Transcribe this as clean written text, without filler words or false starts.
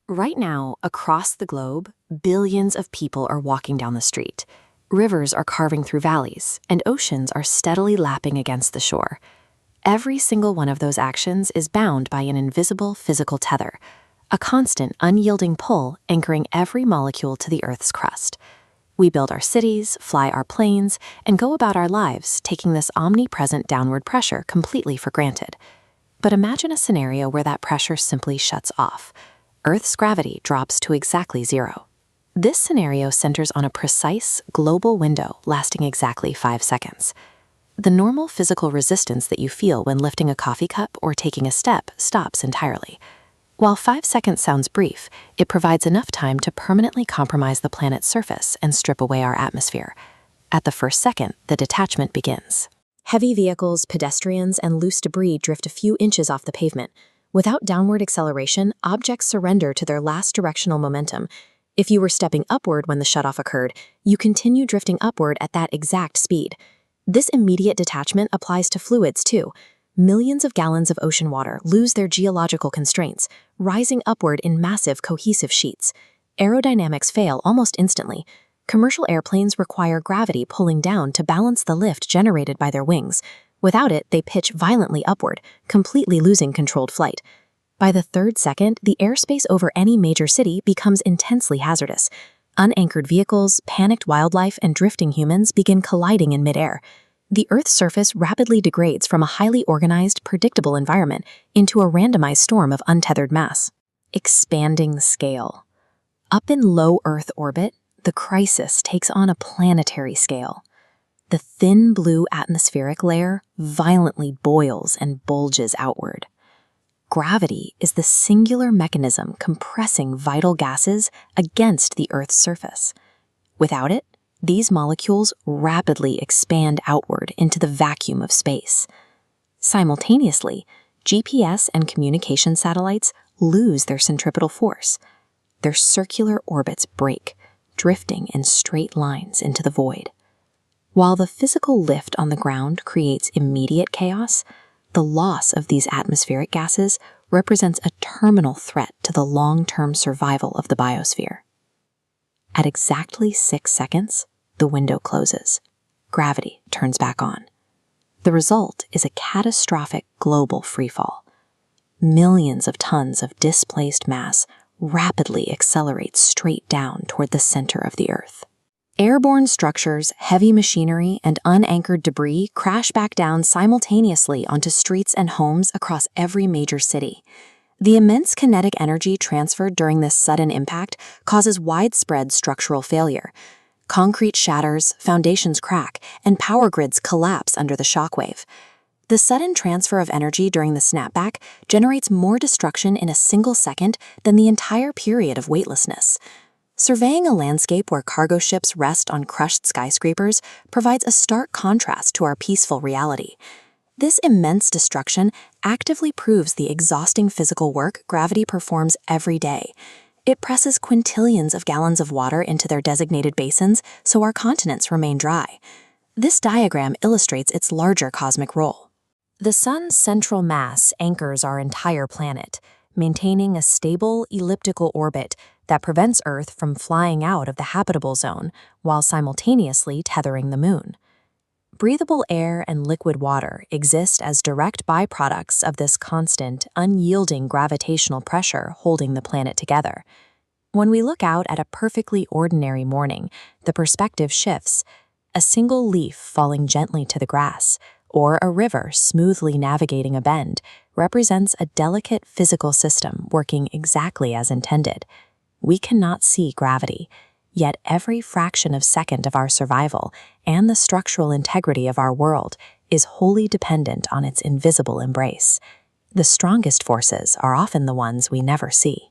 Right now, across the globe, billions of people are walking down the street. Rivers are carving through valleys, and oceans are steadily lapping against the shore. Every single one of those actions is bound by an invisible physical tether, a constant, unyielding pull anchoring every molecule to the Earth's crust. We build our cities, fly our planes, and go about our lives taking this omnipresent downward pressure completely for granted. But imagine a scenario where that pressure simply shuts off. Earth's gravity drops to exactly zero. This scenario centers on a precise, global window lasting exactly 5 seconds. The normal physical resistance that you feel when lifting a coffee cup or taking a step stops entirely. While 5 seconds sounds brief, it provides enough time to permanently compromise the planet's surface and strip away our atmosphere. At the first second, the detachment begins. Heavy vehicles, pedestrians, and loose debris drift a few inches off the pavement. Without downward acceleration, objects surrender to their last directional momentum. If you were stepping upward when the shutoff occurred, you continue drifting upward at that exact speed. This immediate detachment applies to fluids too. Millions of gallons of ocean water lose their geological constraints, rising upward in massive cohesive sheets. Aerodynamics fail almost instantly. Commercial airplanes require gravity pulling down to balance the lift generated by their wings. Without it, they pitch violently upward, completely losing controlled flight. By the third second, the airspace over any major city becomes intensely hazardous. Unanchored vehicles, panicked wildlife, and drifting humans begin colliding in midair. The Earth's surface rapidly degrades from a highly organized, predictable environment into a randomized storm of untethered mass. Expanding scale. Up in low Earth orbit, the crisis takes on a planetary scale. The thin blue atmospheric layer violently boils and bulges outward. Gravity is the singular mechanism compressing vital gases against the Earth's surface. Without it, these molecules rapidly expand outward into the vacuum of space. Simultaneously, GPS and communication satellites lose their centripetal force. Their circular orbits break, drifting in straight lines into the void. While the physical lift on the ground creates immediate chaos, the loss of these atmospheric gases represents a terminal threat to the long-term survival of the biosphere. At exactly 6 seconds, the window closes. Gravity turns back on. The result is a catastrophic global freefall. Millions of tons of displaced mass rapidly accelerate straight down toward the center of the Earth. Airborne structures, heavy machinery, and unanchored debris crash back down simultaneously onto streets and homes across every major city. The immense kinetic energy transferred during this sudden impact causes widespread structural failure. Concrete shatters, foundations crack, and power grids collapse under the shockwave. The sudden transfer of energy during the snapback generates more destruction in a single second than the entire period of weightlessness. Surveying a landscape where cargo ships rest on crushed skyscrapers provides a stark contrast to our peaceful reality. This immense destruction actively proves the exhausting physical work gravity performs every day. It presses quintillions of gallons of water into their designated basins so our continents remain dry. This diagram illustrates its larger cosmic role. The Sun's central mass anchors our entire planet, maintaining a stable, elliptical orbit that prevents Earth from flying out of the habitable zone while simultaneously tethering the Moon. Breathable air and liquid water exist as direct byproducts of this constant, unyielding gravitational pressure holding the planet together. When we look out at a perfectly ordinary morning, the perspective shifts. A single leaf falling gently to the grass, or a river smoothly navigating a bend, represents a delicate physical system working exactly as intended. We cannot see gravity, yet every fraction of second of our survival and the structural integrity of our world is wholly dependent on its invisible embrace. The strongest forces are often the ones we never see.